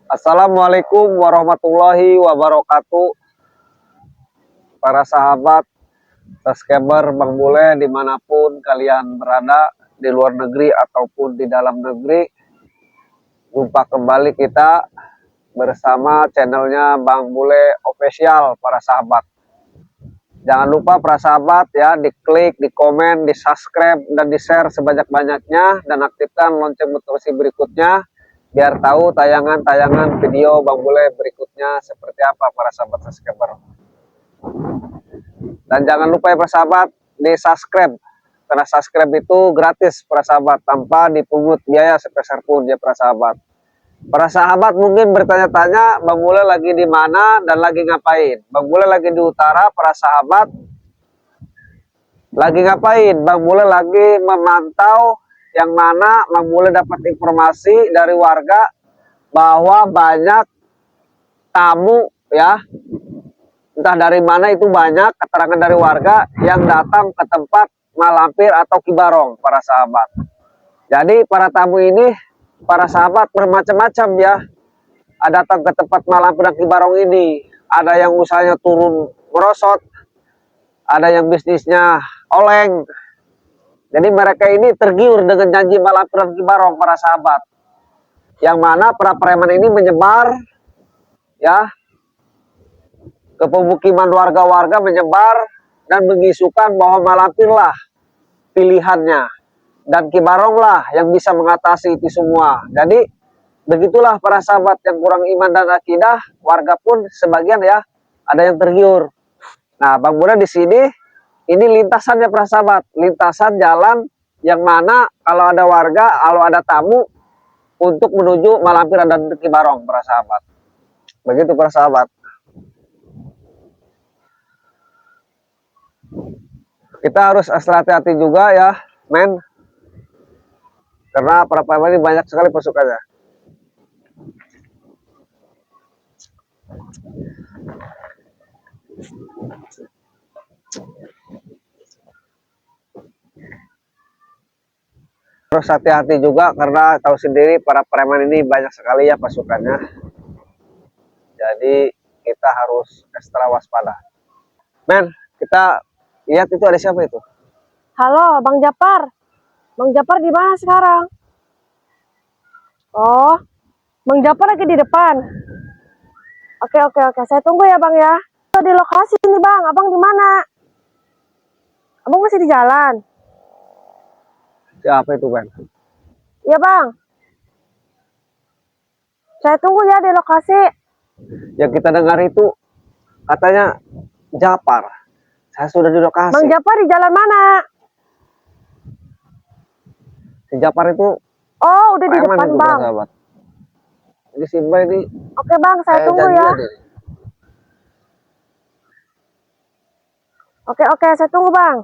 Assalamualaikum warahmatullahi wabarakatuh. Para sahabat subscriber Bang Bule dimanapun kalian berada, di luar negeri ataupun di dalam negeri, jumpa kembali kita bersama channelnya Bang Bule Official. Para sahabat, jangan lupa para sahabat ya, diklik, di komen, di subscribe, dan di share sebanyak-banyaknya, dan aktifkan lonceng notifikasi berikutnya biar tahu tayangan-tayangan video Bang Bule berikutnya seperti apa para sahabat subscriber. Dan jangan lupa ya para sahabat, di subscribe, karena subscribe itu gratis para sahabat, tanpa dipungut biaya sepeser pun ya para sahabat. Para sahabat mungkin bertanya-tanya, Bang Bule lagi di mana dan lagi ngapain? Bang Bule lagi di utara para sahabat. Lagi ngapain? Bang Bule lagi memantau yang mana Bang Bule dapat informasi dari warga bahwa banyak tamu ya, entah dari mana itu, banyak keterangan dari warga yang datang ke tempat malampir atau kibarong para sahabat. Jadi para tamu ini para sahabat bermacam-macam ya, datang ke tempat malampir dan kibarong ini. Ada yang usahanya turun merosot, ada yang bisnisnya oleng. Jadi mereka ini tergiur dengan janji malampir dan kibarong para sahabat, yang mana para preman ini menyebar ya ke pemukiman warga-warga, menyebar dan mengisukan bahwa malampir lah pilihannya dan kibarong lah yang bisa mengatasi itu semua. Jadi begitulah para sahabat yang kurang iman dan akidah, warga pun sebagian ya ada yang tergiur. Nah, Bang Bule di sini ini lintasannya para sahabat, lintasan jalan yang mana kalau ada warga, kalau ada tamu untuk menuju malampir dan kibarong para sahabat. Begitu para sahabat. Kita harus ekstra hati-hati juga ya, men. Karena para preman ini banyak sekali pasukannya. Terus hati-hati juga karena tahu sendiri para preman ini banyak sekali ya pasukannya. Jadi kita harus ekstra waspada. Men, kita lihat itu ada siapa itu? Halo, Bang Japar. Bang Japar di mana sekarang? Oh, Bang Japar lagi di depan. Oke. Saya tunggu ya, Bang ya. Di lokasi ini, Bang. Abang di mana? Abang masih di jalan. Siapa itu, Ben? Iya, Bang. Saya tunggu ya di lokasi. Yang kita dengar itu katanya Japar. Saya sudah di lokasi. Bang Japar di jalan mana? Si Japar itu Oh, udah di depan, itu, Bang. sahabat. Jadi Simba ini. Oke, Bang. Saya tunggu ya. Oke. Saya tunggu, Bang.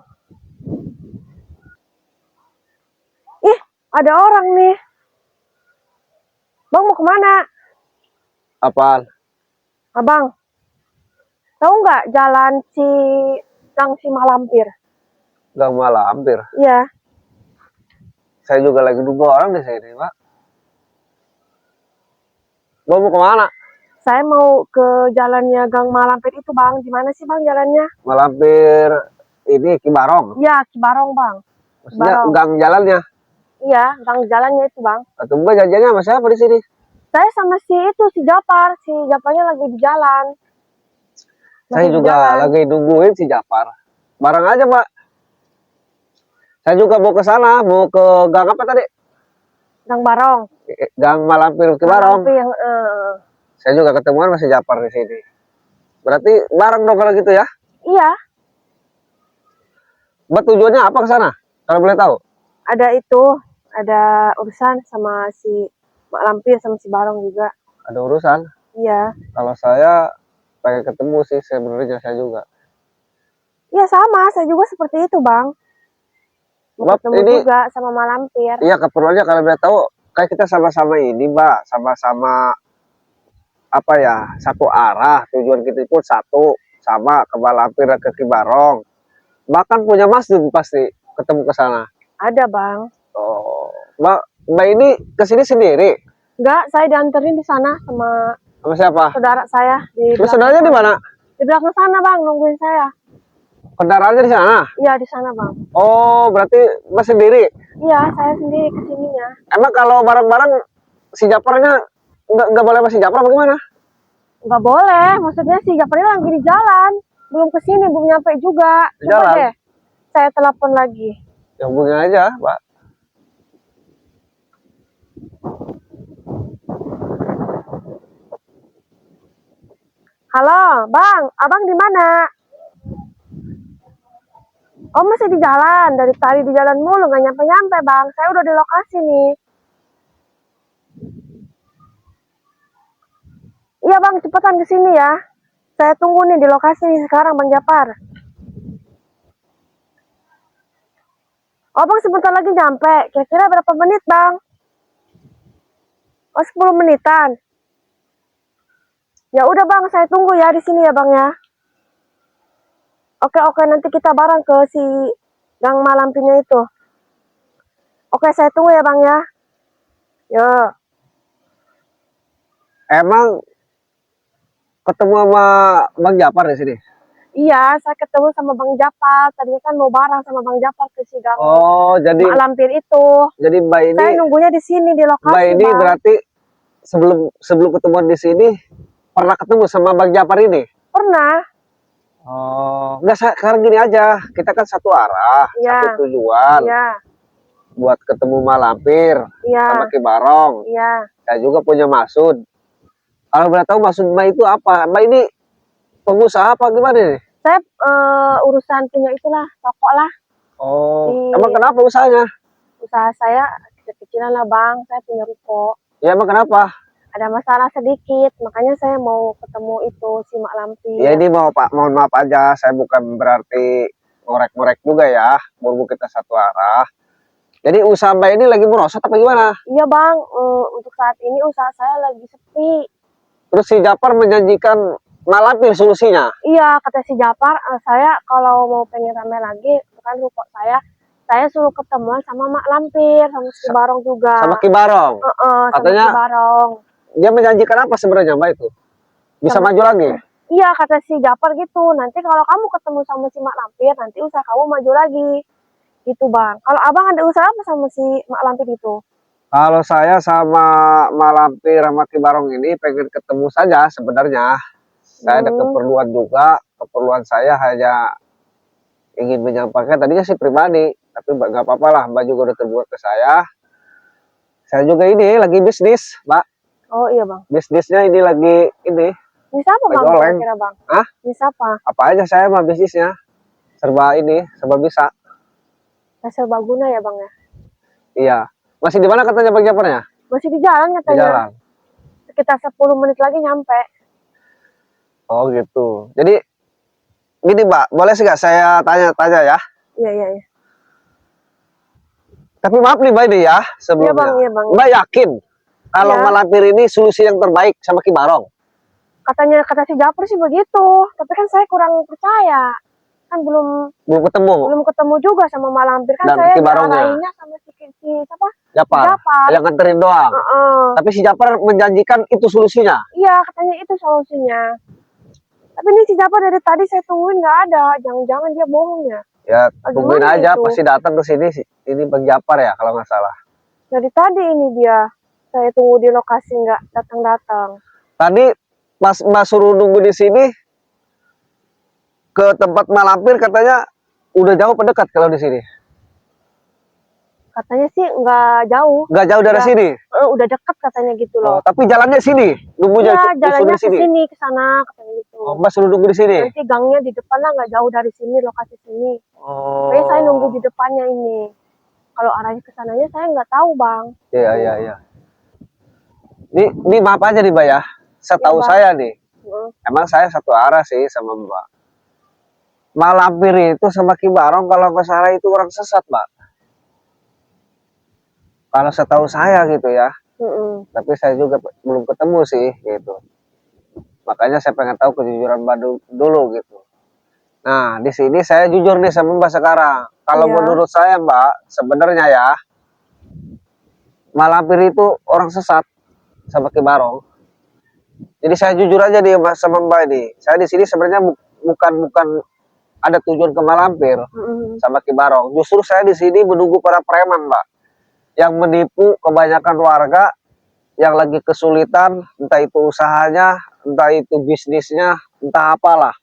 Ih, ada orang nih. Bang mau kemana? Apaan? Abang, tahu nggak jalan Gang Malampir? Gang Malampir. Iya. Saya juga lagi nunggu orang di sini, Pak. Mau kemana? Saya mau ke jalannya Gang Malampir itu, Bang. Di mana sih, Bang, jalannya? Malampir ini Kibarong. Iya, Kibarong, Bang. Maksudnya Kibarong. gang jalannya? Iya, gang jalannya itu, Bang. Atau Mbak janjiannya sama siapa di sini? Saya sama si Japar. Si Japarnya lagi di jalan. Saya juga lagi nungguin si Japar. Bareng aja, Pak. Saya juga mau ke sana, mau ke gang apa tadi? Gang Barong. Gang Malampir Kibarong. Yang, Saya juga ketemuan sama si Japar di sini. Berarti bareng dong kalau gitu ya? Iya. Mbak tujuannya apa ke sana? Kalau boleh tahu? Ada urusan sama si Malampir sama si Barong juga. Ada urusan? Iya. Kalau saya pengen ketemu sih sebenarnya saya juga. Iya sama, saya juga seperti itu, Bang. Mau ketemu ini juga sama Malampir. Iya, keperluannya kalau boleh tahu, kayak kita sama-sama ini, Mbak, sama-sama apa ya, satu arah, tujuan kita pun satu, sama ke Malampir dan ke Kibarong. Bahkan punya masjid pasti ketemu ke sana. Ada, Bang. Oh, Mbak ini kesini sendiri? Enggak, saya dianterin di sana sama Sama siapa? saudara saya di Terus belakang saudaranya di sana. mana? Di belakang sana, Bang, nungguin saya. Kendaraannya di sana? Iya, di sana, Bang. Oh, berarti Mas sendiri? Iya, saya sendiri kesininya. Emang kalau bareng-bareng si Japarnya nggak boleh masih Japar bagaimana? Nggak boleh, maksudnya si Jafarnya lagi di jalan. Belum kesini, belum nyampe juga. Di Coba jalan? deh, saya telepon lagi. Ya hubungin aja, Pak. Halo, Bang, Abang di mana? Oh, masih di jalan. Dari tadi di jalan mulu, nggak nyampe-nyampe, Bang. Saya udah di lokasi nih. Iya, Bang, cepetan ke sini ya. Saya tunggu nih di lokasi nih sekarang, Bang Japar. Oh, Bang, sebentar lagi nyampe. Kira-kira berapa menit, Bang? Oh, 10 menitan. Ya udah, Bang, saya tunggu ya di sini ya, Bang ya. Oke, nanti kita bareng ke si Gang Malampinya itu. Oke, saya tunggu ya, Bang ya. Yo. Emang ketemu sama Bang Japar di sini? Iya, saya ketemu sama Bang Japar. Tadinya kan mau bareng sama Bang Japar ke si Gang Oh, jadi Malampir itu. Mbak ini, Saya nunggunya di sini di lokasi, Mbak ini Bang. berarti sebelum ketemuan di sini pernah ketemu sama Bang Japar ini? Pernah. Oh, enggak, sekarang gini aja, kita kan satu arah, Iya. satu tujuan, Iya. buat ketemu Malampir Iya. sama Ki Barong. Iya. Saya juga punya maksud. Kalau boleh tahu maksud Mbak itu apa? Mbak ini pengusaha apa gimana nih? Saya urusan punya itulah, toko lah. Oh, Di emang kenapa usahanya? usaha saya kecil-kecilan lah, Bang. Saya punya ruko. Ya emang kenapa? Ada masalah sedikit, makanya saya mau ketemu itu si Mak Lampir. Ya ini mohon maaf aja, saya bukan berarti ngorek-ngorek juga ya, berhubung kita satu arah. Jadi usaha Mbak ini lagi merosot apa gimana? Iya, Bang, untuk saat ini usaha saya lagi sepi. Terus si Japar menjanjikan Malampir solusinya. Iya, kata si Japar, saya kalau mau pengen rame lagi, kan ruko saya suruh ketemuan sama Mak Lampir, sama si Barong juga. Sama Ki Barong. Sama Katanya si Barong. dia menjanjikan apa sebenarnya Mbak itu? Bisa maju lagi? Iya, kata si Japar gitu. Nanti kalau kamu ketemu sama si Mak Lampir, nanti usaha kamu maju lagi. Gitu, Bang. Kalau Abang ada usaha apa sama si Mak Lampir itu? Kalau saya sama Malampir sama Ki Barong ini pengen ketemu saja sebenarnya. Saya ada keperluan juga. Keperluan saya hanya ingin menyampaikan, tadinya sih pribadi, tapi nggak apa-apa lah, Mbak juga udah terbuka ke saya. Saya juga ini lagi bisnis, Mbak. Oh iya, Bang. Bisnisnya ini lagi ini. Bisa apa, Bang? Oleng. Kira-kira, Bang? Hah? Bisa apa? Apa aja saya mah bisnisnya. Serba ini, serba bisa. Serbaguna ya, Bang ya? Iya. Masih di mana katanya Bang Japarnya? Masih di jalan katanya. Di jalan. Sekitar 10 menit lagi nyampe. Oh gitu. Jadi gini Mbak, boleh sih nggak saya tanya-tanya ya? Iya. Tapi maaf nih Mbak ini ya sebelumnya. Iya, Bang. Mbak yakin kalau Iya. Malampir ini solusi yang terbaik sama Ki Barong? Kata si Japar sih begitu. Tapi kan saya kurang percaya. Kan belum ketemu juga sama Mak Lampir. Kan dan saya Ki Barongnya diarahinnya sama si siapa? Japar. Yang nganterin doang. Tapi si Japar menjanjikan itu solusinya. Iya, katanya itu solusinya. Tapi ini si Japar dari tadi saya tungguin nggak ada. Jangan-jangan dia bohong ya. Ya, tungguin aja, itu? pasti datang ke sini. Ini Bang Japar ya, kalau nggak salah. Dari tadi ini dia. Saya tunggu di lokasi nggak datang-datang. Tadi pas Mbak suruh nunggu di sini, ke tempat Malampir katanya udah jauh pendekat kalau di sini. Katanya sih nggak jauh. Nggak jauh dari sini? Udah dekat katanya gitu loh. Tapi jalannya sini? Nunggunya jalannya ke sini, ke sana katanya gitu. Mbak suruh nunggu di sini? Nanti gangnya di depan lah, nggak jauh dari sini, lokasi sini. Oh. Jadi saya nunggu di depannya ini. Kalau arahnya ke sananya saya nggak tahu, Bang. Iya. Ini maaf aja nih Mbak ya. Setahu saya nih, emang saya satu arah sih sama Mbak. Malampir itu sama Ki Barong kalau nggak salah itu orang sesat, Mbak. Kalau setahu saya gitu ya. Tapi saya juga belum ketemu sih gitu. Makanya saya pengen tahu kejujuran Mbak dulu gitu. Nah, di sini saya jujur nih sama Mbak sekarang. Kalau menurut saya Mbak, sebenarnya ya, Malampir itu orang sesat. sama Ki Barong. Jadi saya jujur aja nih sama Mbak ini. Saya di sini sebenarnya bukan ada tujuan ke Malampir sama Ki Barong. Justru saya di sini menunggu para preman, Mbak, yang menipu kebanyakan warga yang lagi kesulitan, entah itu usahanya, entah itu bisnisnya, entah apalah.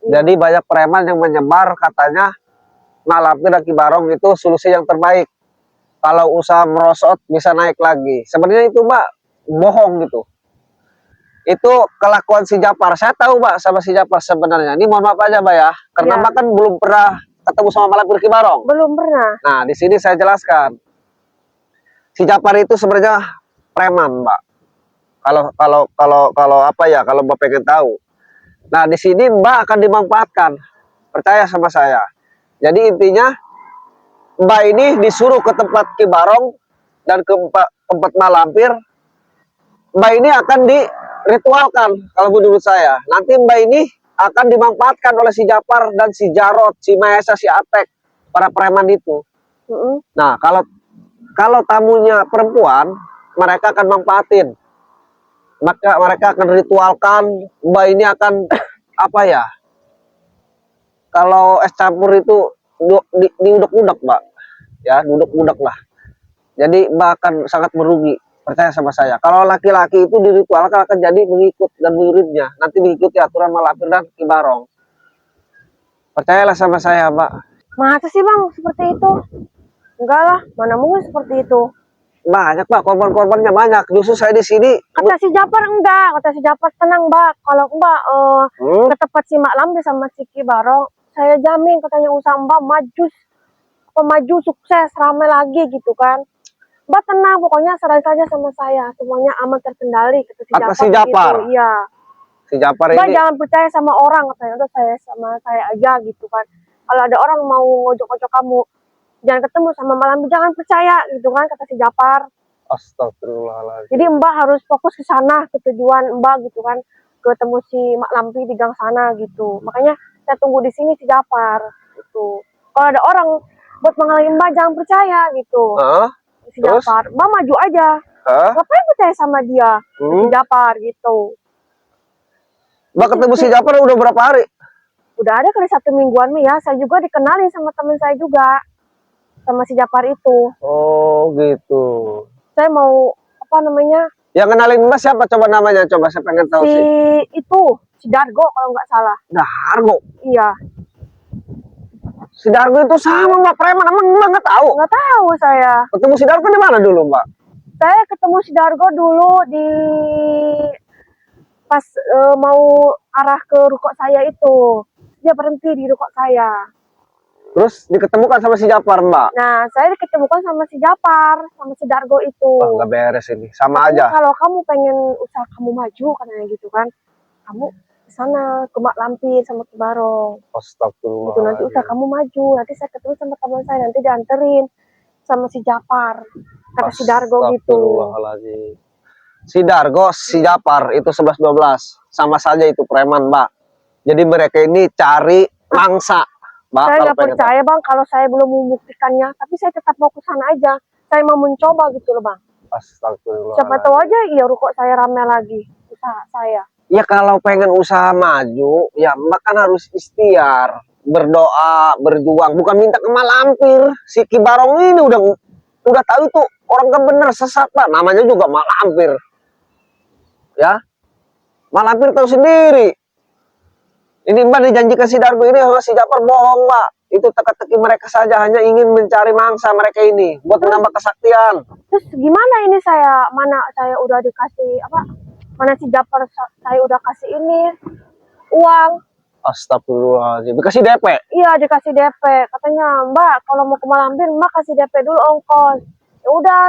Jadi banyak preman yang menyebar katanya Malampir dan Ki Barong itu solusi yang terbaik. Kalau usaha merosot bisa naik lagi. Sebenarnya itu, Mbak, bohong gitu. Itu kelakuan si Japar. Saya tahu, Mbak, sama si Japar sebenarnya. Ini mohon maaf aja, Mbak ya. Karena Mbak kan belum pernah ketemu sama Malampir Ki Barong. Belum pernah. Nah, di sini saya jelaskan. Si Japar itu sebenarnya preman, Mbak. Kalau apa ya? Kalau Mbak pengen tahu. Nah, di sini Mbak akan dimanfaatkan. Percaya sama saya. Jadi intinya Mbak ini disuruh ke tempat Ki Barong dan ke tempat Malampir. Mbak ini akan diritualkan kalau menurut saya. Nanti Mbak ini akan dimanfaatkan oleh si Japar dan si Jarot, si Maesa, si Atek, para preman itu. Nah, kalau tamunya perempuan, mereka akan manfaatin. Maka mereka akan ritualkan. Mbak ini akan apa ya? Kalau es campur itu diudek-udek, Mbak. Ya, duduk-udek lah. Jadi Mbak akan sangat merugi. Percaya sama saya. Kalau laki-laki itu diritualkan akan jadi mengikut dan muridnya. Nanti mengikuti aturan Malampir dan Ki Barong. Percayalah sama saya, Mbak. Masa sih Bang seperti itu? Enggak lah, mana mungkin seperti itu. Banyak, Mbak, korban-korbannya banyak. Justru saya di sini. Kata si Japar enggak, kata si Japar tenang Mbak. Kalau Mbak ke tempat si Malampir sama si Ki Barong, saya jamin katanya usaha Mbak maju sukses, ramai lagi gitu kan. Mbak tenang, pokoknya serah saja sama saya, semuanya aman terkendali kata Si Japar. gitu. Iya. Si Japar Mbak ini. jangan percaya sama orang katanya, udah saya sama saya aja gitu kan. Kalau ada orang mau ngojok-ngojok kamu, jangan ketemu sama Malampir, jangan percaya gitu kan kata si Japar. Astagfirullahaladzim. Jadi Mbak harus fokus ke sana, ke tujuan Mbak gitu kan, ketemu si Malampir di gang sana gitu. Makanya saya tunggu di sini si Japar gitu. Kalau ada orang buat menghalangin Mbak, jangan percaya gitu. Si Japar, Mbak maju aja. Ngapain percaya sama dia? Si Japar gitu. Mbak ketemu si Japar udah berapa hari? Udah ada kali 1 mingguan nih ya. Saya juga dikenalin sama teman saya juga, sama si Japar itu. Oh gitu. Saya mau apa namanya? Yang kenalin Mbak siapa? Coba namanya, coba saya pengen tahu sih. Si Dargo kalau nggak salah. Dargo? Iya. Si Dargo itu sama Mbak preman, emang Mbak nggak tahu? Nggak tahu saya. Ketemu si Dargo di mana dulu, Mbak? Saya ketemu si Dargo dulu di pas mau arah ke ruko saya itu. Dia berhenti di ruko saya. Terus diketemukan sama si Japar, Mbak? Nah, saya diketemukan sama si Japar, sama si Dargo itu. Wah, nggak beres ini, sama aja. Kalau kamu pengen usaha kamu maju, katanya gitu kan, kamu ke sana ke Malampir sama Ki Barong. Astagfirullah. Gitu, nanti usaha kamu maju, nanti saya ketemu sama teman saya, nanti dianterin sama si Japar, kata si Dargo gitu. Si Dargo, si Japar itu 11-12, sama saja itu preman, Mbak. Jadi mereka ini cari mangsa. Mbak, saya nggak percaya Bang kalau saya belum membuktikannya, tapi saya tetap mau ke sana aja. Saya mau mencoba gitu loh Bang. Astagfirullah. Siapa tahu aja ya ruko saya rame lagi, usaha saya. Ya kalau pengen usaha maju, ya Mbak kan harus ikhtiar, berdoa, berjuang, bukan minta ke Malampir. Si Ki Barong ini udah tahu itu orang gak bener, sesat, Pak. Namanya juga Malampir. Ya. Malampir tahu sendiri. Ini Mbak dijanjikan si Dargo ini sama si Japar bohong, Mbak. Itu teka-teki mereka saja, hanya ingin mencari mangsa mereka ini buat menambah kesaktian. Terus gimana ini mana saya udah dikasih apa? Mana si Japar saya udah kasih ini uang. Astagfirullahaladzim. Dikasih DP? Iya, dikasih DP. Katanya, Mbak, kalau mau ke Malampir, Mbak kasih DP dulu ongkos. Ya udah,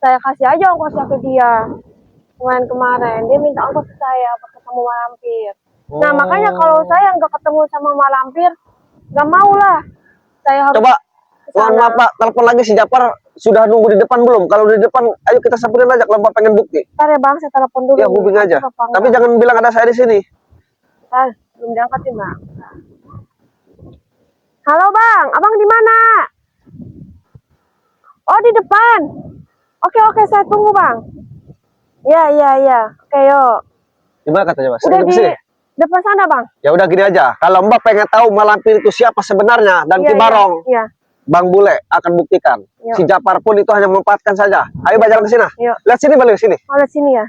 saya kasih aja ongkosnya ke dia. Kemarin dia minta ongkos ke saya buat ketemu Malampir. Nah, makanya kalau saya nggak ketemu sama Malampir, nggak mau lah. Saya harus coba, mohon maaf Pak, telepon lagi si Japar. Sudah nunggu di depan belum? Kalau di depan, ayo kita samperin aja kalau Mbak pengen bukti. Ntar ya Bang, saya telepon dulu. Ya, hubungi aja. Tapi jangan bilang ada saya di sini. Ntar, belum diangkat ya Bang. Halo Bang, Abang di mana? Oh, di depan. Oke, saya tunggu Bang. Iya. Oke, yuk. Gimana katanya Mas? Udah Kita di kesini? depan sana, Bang. Ya udah gini aja. Kalau Mbak pengen tahu Mak Lampir itu siapa sebenarnya dan Iya, Ki Barong, Iya. Bang Bule akan buktikan. Yuk. Si Japar pun itu hanya memanfaatkan saja. Ayo Bang, jalan ke sini. Yuk. Lihat sini balik sini. Oh, lihat sini ya.